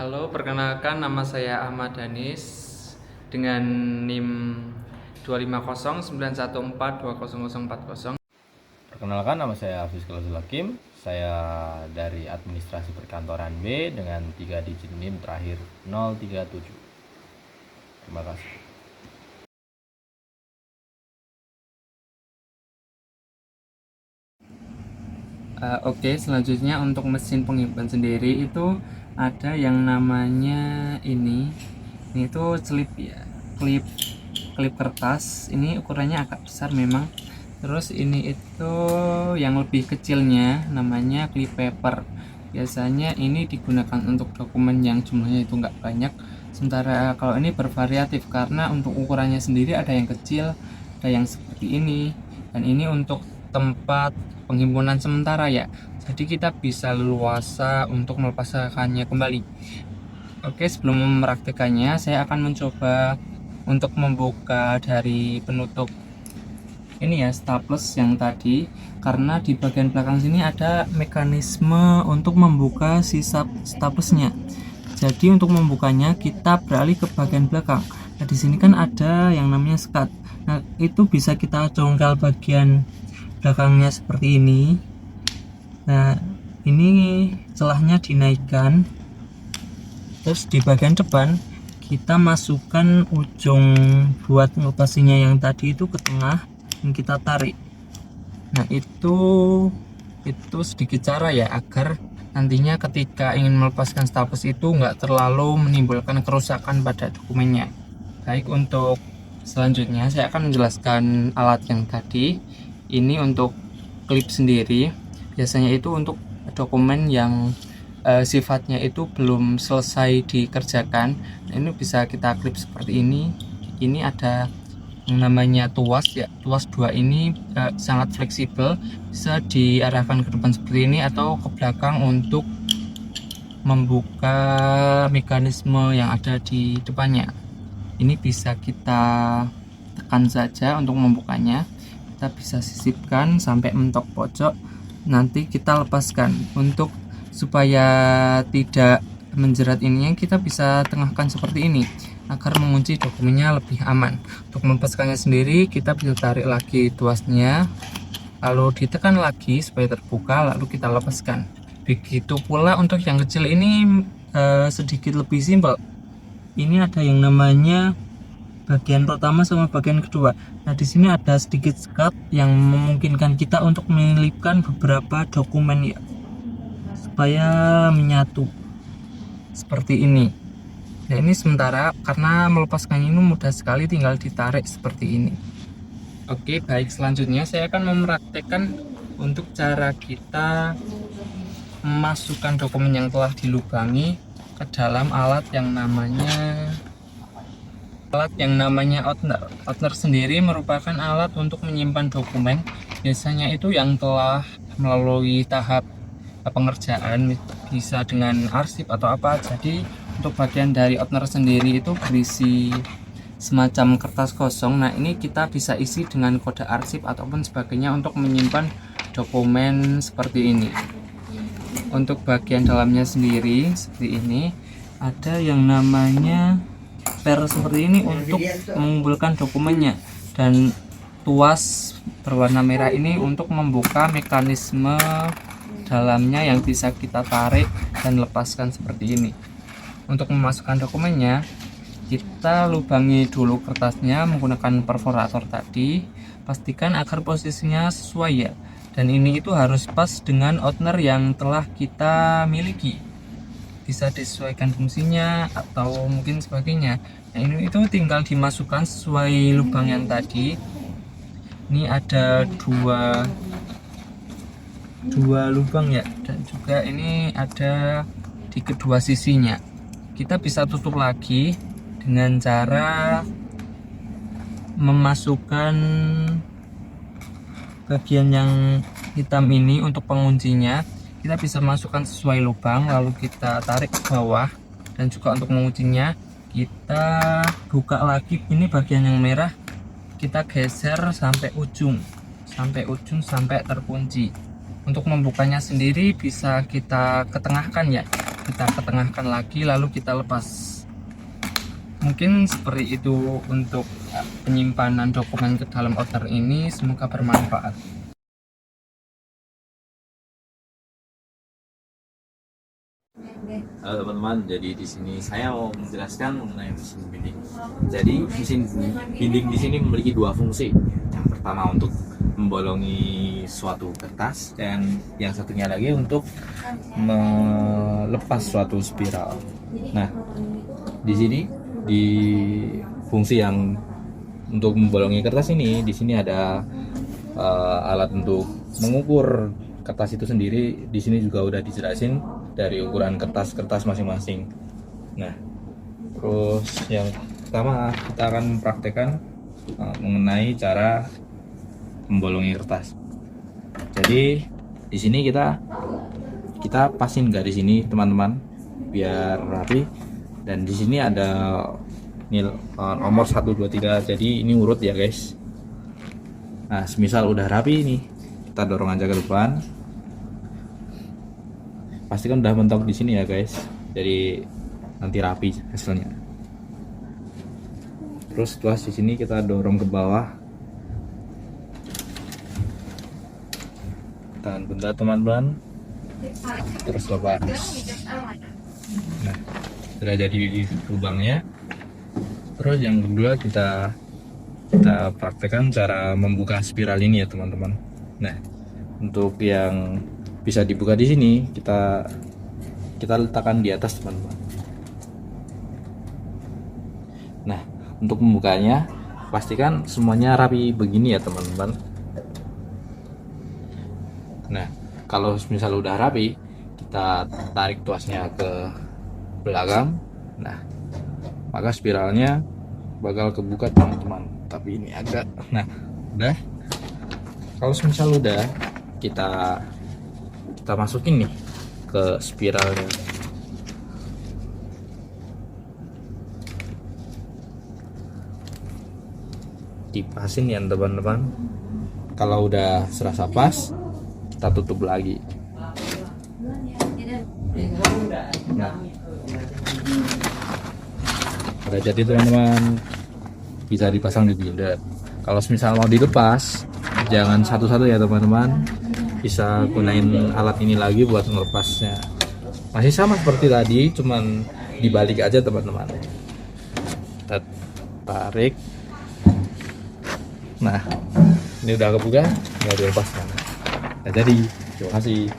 Halo, perkenalkan nama saya Ahmad Danis dengan NIM 25091420040. Perkenalkan, nama saya Hafiz Kalazul Hakim. Saya dari Administrasi Perkantoran B dengan 3 digit NIM terakhir 037. Terima kasih. Oke, selanjutnya untuk mesin penghimpan sendiri itu ada yang namanya ini itu klip ya, klip kertas. Ini ukurannya agak besar memang. Terus ini itu yang lebih kecilnya namanya clip paper. Biasanya ini digunakan untuk dokumen yang jumlahnya itu nggak banyak. Sementara kalau ini bervariatif karena untuk ukurannya sendiri ada yang kecil, ada yang seperti ini, dan ini untuk tempat penghimpunan sementara ya. Jadi kita bisa leluasa untuk melepaskannya kembali. Oke, sebelum mempraktikannya saya akan mencoba untuk membuka dari penutup ini ya, staples yang tadi, karena di bagian belakang sini ada mekanisme untuk membuka si staplesnya. Jadi untuk membukanya kita beralih ke bagian belakang. Nah, di sini kan ada yang namanya skat. Nah, itu bisa kita congkel bagian belakangnya seperti ini. Nah, ini celahnya dinaikkan. Terus di bagian depan kita masukkan ujung buat ngelapasinya yang tadi itu ke tengah dan kita tarik. Nah, itu sedikit cara ya agar nantinya ketika ingin melepaskan staples itu nggak terlalu menimbulkan kerusakan pada dokumennya. Baik, untuk selanjutnya saya akan menjelaskan alat yang tadi. Ini untuk klip sendiri, biasanya itu untuk dokumen yang sifatnya itu belum selesai dikerjakan. Nah, ini bisa kita klip seperti ini. Ini ada yang namanya tuas ya, tuas 2 ini sangat fleksibel, bisa diarahkan ke depan seperti ini atau ke belakang untuk membuka mekanisme yang ada di depannya. Ini bisa kita tekan saja untuk membukanya. Kita bisa sisipkan sampai mentok pojok, nanti kita lepaskan. Untuk supaya tidak menjerat ininya, kita bisa tengahkan seperti ini agar mengunci dokumennya lebih aman. Untuk melepaskannya sendiri kita bisa tarik lagi tuasnya, lalu ditekan lagi supaya terbuka, lalu kita lepaskan. Begitu pula untuk yang kecil ini sedikit lebih simpel. Ini ada yang namanya bagian pertama sama bagian kedua. Nah, di sini ada sedikit skat yang memungkinkan kita untuk menyelipkan beberapa dokumen ya, supaya menyatu seperti ini. Nah, ini sementara karena melepaskannya ini mudah sekali, tinggal ditarik seperti ini. Oke, baik, selanjutnya saya akan mempraktekkan untuk cara kita memasukkan dokumen yang telah dilubangi ke dalam alat yang namanya opener. Opener sendiri merupakan alat untuk menyimpan dokumen, biasanya itu yang telah melalui tahap pengerjaan, bisa dengan arsip atau apa. Jadi untuk bagian dari opener sendiri itu berisi semacam kertas kosong. Nah, ini kita bisa isi dengan kode arsip ataupun sebagainya untuk menyimpan dokumen seperti ini. Untuk bagian dalamnya sendiri seperti ini, ada yang namanya seperti ini untuk mengumpulkan dokumennya, dan tuas berwarna merah ini untuk membuka mekanisme dalamnya yang bisa kita tarik dan lepaskan seperti ini. Untuk memasukkan dokumennya, kita lubangi dulu kertasnya menggunakan perforator tadi. Pastikan agar posisinya sesuai ya, dan ini itu harus pas dengan opener yang telah kita miliki. Bisa disesuaikan fungsinya atau mungkin sebagainya. Nah, ini itu tinggal dimasukkan sesuai lubang yang tadi. Ini ada dua lubang ya, dan juga ini ada di kedua sisinya. Kita bisa tutup lagi dengan cara memasukkan bagian yang hitam ini untuk penguncinya. Kita bisa masukkan sesuai lubang, lalu kita tarik ke bawah, dan juga untuk menguncinya kita buka lagi ini bagian yang merah, kita geser sampai ujung sampai terkunci. Untuk membukanya sendiri bisa kita ketengahkan ya, kita ketengahkan lagi lalu kita lepas. Mungkin seperti itu untuk penyimpanan dokumen ke dalam outer ini. Semoga bermanfaat. Halo teman-teman, jadi di sini saya mau menjelaskan mengenai mesin binding. Jadi mesin binding di sini memiliki dua fungsi. Yang pertama untuk membolongi suatu kertas dan yang satunya lagi untuk melepas suatu spiral. Nah, di sini di fungsi yang untuk membolongi kertas ini, di sini ada alat untuk mengukur kertas itu sendiri. Di sini juga udah dijelasin dari ukuran kertas masing-masing. Nah, terus yang pertama kita akan mempraktekkan mengenai cara membolongi kertas. Jadi di sini kita pasin garis ini teman-teman biar rapi, dan di sini ada nomor 1 2 3. Jadi ini urut ya guys. Nah, semisal udah rapi ini, kita dorong aja ke depan. Pastikan udah mentok di sini ya guys, jadi nanti rapi hasilnya. Terus setelah di sini kita dorong ke bawah, tahan bentar teman-teman, terus lepas. Nah, sudah jadi lubangnya. Terus yang kedua kita praktekkan cara membuka spiral ini ya teman-teman. Nah, untuk yang bisa dibuka di sini, kita letakkan di atas teman-teman. Nah, untuk membukanya pastikan semuanya rapi begini ya teman-teman. Nah, kalau misal udah rapi, kita tarik tuasnya ke belakang. Nah, maka spiralnya bakal kebuka teman-teman. Tapi ini agak, nah udah. Kalau misal udah, kita masukin nih ke spiralnya. Dipasin ya teman-teman. Kalau udah serasa pas, kita tutup lagi. Nah, udah jadi teman-teman, bisa dipasang di binder. Kalau misal mau dilepas, jangan satu-satu ya teman-teman, bisa gunain alat ini lagi buat melepasnya. Masih sama seperti tadi, cuman dibalik aja teman-teman. Kita tarik. Nah, ini udah kebuka, nggak dilepaskan. Nah, jadi terima kasih.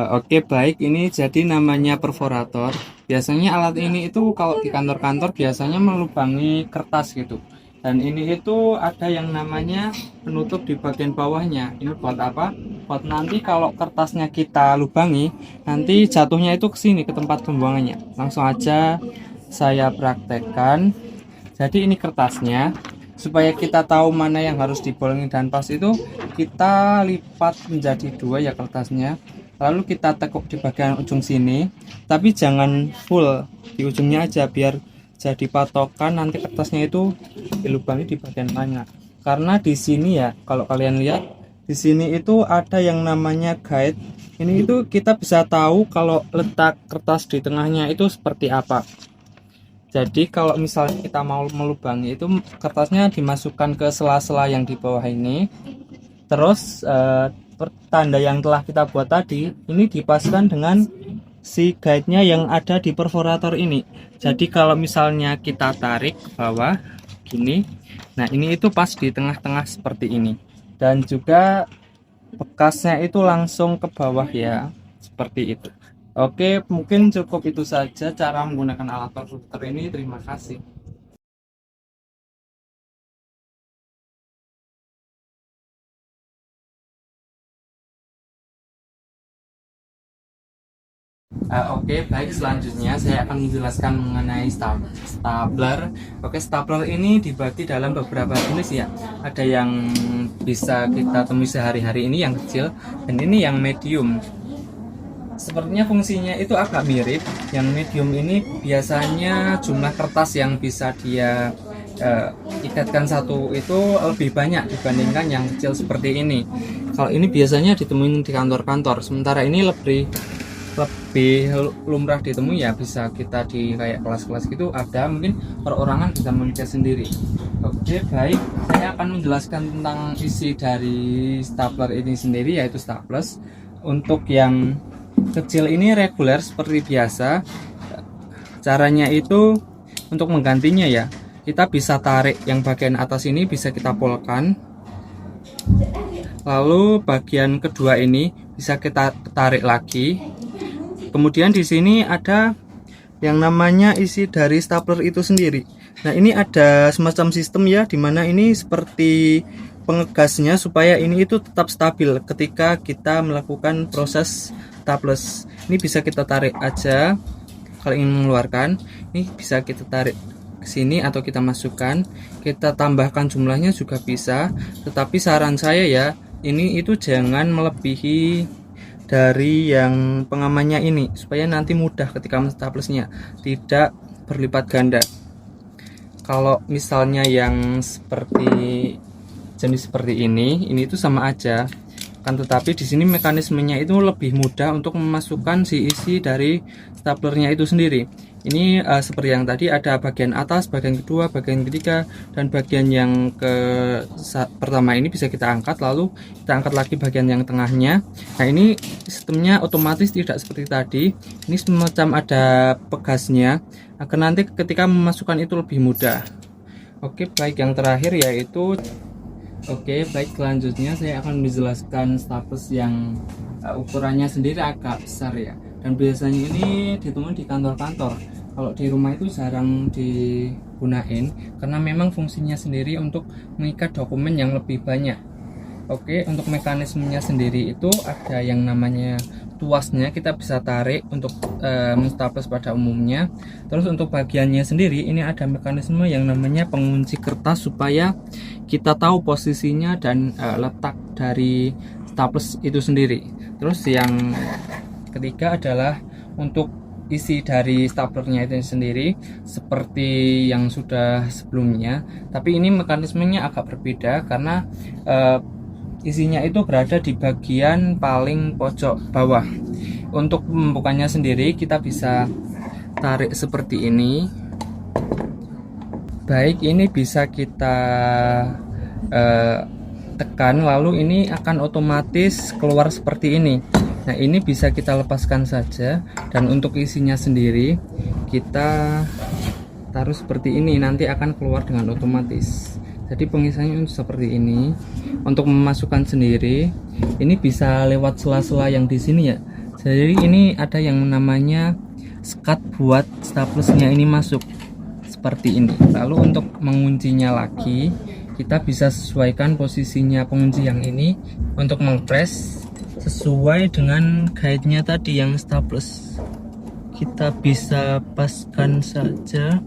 Oke, baik, ini jadi namanya perforator. Biasanya alat ini itu kalau di kantor-kantor biasanya melubangi kertas gitu. Dan ini itu ada yang namanya penutup di bagian bawahnya. Ini buat apa? Buat nanti kalau kertasnya kita lubangi, nanti jatuhnya itu ke sini, ke tempat pembuangannya. Langsung aja saya praktekkan. Jadi ini kertasnya. Supaya kita tahu mana yang harus dibolongi dan pas itu, kita lipat menjadi dua ya kertasnya. Lalu kita tekuk di bagian ujung sini, tapi jangan full di ujungnya aja biar jadi patokan nanti kertasnya itu dilubangi di bagian mana. Karena di sini ya, kalau kalian lihat di sini itu ada yang namanya guide. Ini itu kita bisa tahu kalau letak kertas di tengahnya itu seperti apa. Jadi kalau misalnya kita mau melubangi itu kertasnya dimasukkan ke sela-sela yang di bawah ini. Terus tanda yang telah kita buat tadi ini dipaskan dengan si guide-nya yang ada di perforator ini. Jadi kalau misalnya kita tarik ke bawah gini, nah ini itu pas di tengah-tengah seperti ini, dan juga bekasnya itu langsung ke bawah ya, seperti itu. Oke, mungkin cukup itu saja cara menggunakan alat perforator ini. Terima kasih. Oke, baik, selanjutnya saya akan menjelaskan mengenai stapler. Oke, stapler ini dibagi dalam beberapa jenis ya. Ada yang bisa kita temui sehari-hari, ini yang kecil, dan ini yang medium. Sepertinya fungsinya itu agak mirip. Yang medium ini biasanya jumlah kertas yang bisa dia ikatkan satu itu lebih banyak dibandingkan yang kecil seperti ini. Kalau ini biasanya ditemuin di kantor-kantor, sementara ini lebih lumrah ditemui ya, bisa kita di kayak kelas-kelas gitu ada, mungkin perorangan bisa mengikat sendiri. Oke, baik, saya akan menjelaskan tentang isi dari stapler ini sendiri, yaitu staples. Untuk yang kecil ini reguler seperti biasa. Caranya itu untuk menggantinya ya, kita bisa tarik yang bagian atas ini, bisa kita polkan, lalu bagian kedua ini bisa kita tarik lagi. Kemudian di sini ada yang namanya isi dari stapler itu sendiri. Nah, ini ada semacam sistem ya, dimana ini seperti pengegasnya supaya ini itu tetap stabil ketika kita melakukan proses staples. Ini bisa kita tarik aja kalau ingin mengeluarkan. Ini bisa kita tarik ke sini atau kita masukkan, kita tambahkan jumlahnya juga bisa. Tetapi saran saya ya, ini itu jangan melebihi dari yang pengamannya ini, supaya nanti mudah ketika menstaplesnya, tidak berlipat ganda. Kalau misalnya yang jenis seperti ini itu sama aja, kan, tetapi di sini mekanismenya itu lebih mudah untuk memasukkan si isi dari staplernya itu sendiri. Ini seperti yang tadi, ada bagian atas, bagian kedua, bagian ketiga, dan bagian yang pertama ini bisa kita angkat, lalu kita angkat lagi bagian yang tengahnya. Nah, ini sistemnya otomatis, tidak seperti tadi. Ini semacam ada pegasnya agar nanti ketika memasukkan itu lebih mudah. Oke, baik, yang terakhir yaitu selanjutnya saya akan menjelaskan staples yang ukurannya sendiri agak besar ya, dan biasanya ini ditemukan di kantor-kantor. Kalau di rumah itu jarang digunain karena memang fungsinya sendiri untuk mengikat dokumen yang lebih banyak. Oke, untuk mekanismenya sendiri itu ada yang namanya tuasnya, kita bisa tarik untuk menstaples pada umumnya. Terus untuk bagiannya sendiri ini ada mekanisme yang namanya pengunci kertas supaya kita tahu posisinya dan letak dari staples itu sendiri. Terus yang ketiga adalah untuk isi dari staplernya itu sendiri, seperti yang sudah sebelumnya, tapi ini mekanismenya agak berbeda karena isinya itu berada di bagian paling pojok bawah. Untuk membukanya sendiri kita bisa tarik seperti ini. Baik, ini bisa kita tekan, lalu ini akan otomatis keluar seperti ini. Nah, ini bisa kita lepaskan saja, dan untuk isinya sendiri kita taruh seperti ini, nanti akan keluar dengan otomatis. Jadi pengisahannya seperti ini. Untuk memasukkan sendiri, ini bisa lewat sela-sela yang di sini ya. Jadi ini ada yang namanya sekat buat staplesnya ini masuk seperti ini. Lalu untuk menguncinya lagi, kita bisa sesuaikan posisinya pengunci yang ini untuk mengpress sesuai dengan guide-nya tadi yang staples. Kita bisa paskan saja.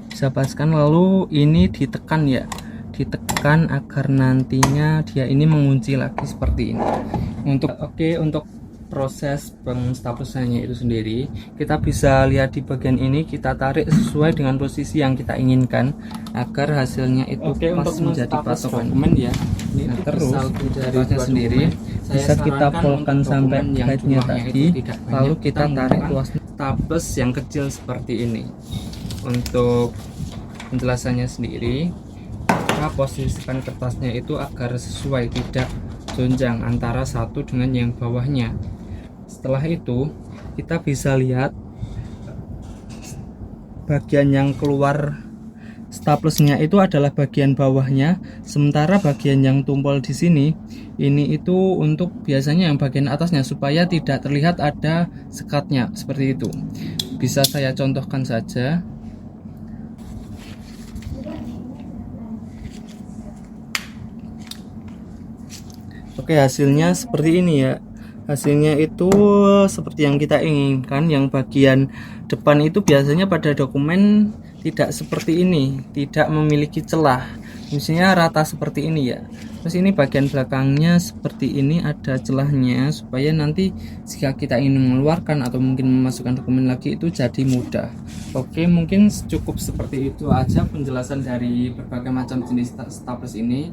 Bisa paskan, lalu ini ditekan ya, ditekan agar nantinya dia ini mengunci lagi seperti ini. Untuk proses pengstaplesannya itu sendiri, kita bisa lihat di bagian ini, kita tarik sesuai dengan posisi yang kita inginkan agar hasilnya itu pas menjadi patokan dokumen ya. Nah, terus dari sendiri bisa kita polkan sampai guide-nya tadi, lalu kita tarik tuas staples yang kecil seperti ini. Untuk penjelasannya sendiri, kita posisikan kertasnya itu agar sesuai, tidak jonjang antara satu dengan yang bawahnya. Setelah itu kita bisa lihat bagian yang keluar staplesnya itu adalah bagian bawahnya, sementara bagian yang tumpul di sini ini itu untuk biasanya yang bagian atasnya, supaya tidak terlihat ada sekatnya seperti itu. Bisa saya contohkan saja. Oke, hasilnya seperti ini ya. hasilnya itu seperti yang kita inginkan. Yang bagian depan itu biasanya pada dokumen tidak seperti ini, tidak memiliki celah, misalnya rata seperti ini ya. Terus ini bagian belakangnya seperti ini, ada celahnya supaya nanti jika kita ingin mengeluarkan atau mungkin memasukkan dokumen lagi itu jadi mudah. Oke, mungkin cukup seperti itu aja penjelasan dari berbagai macam jenis staples ini.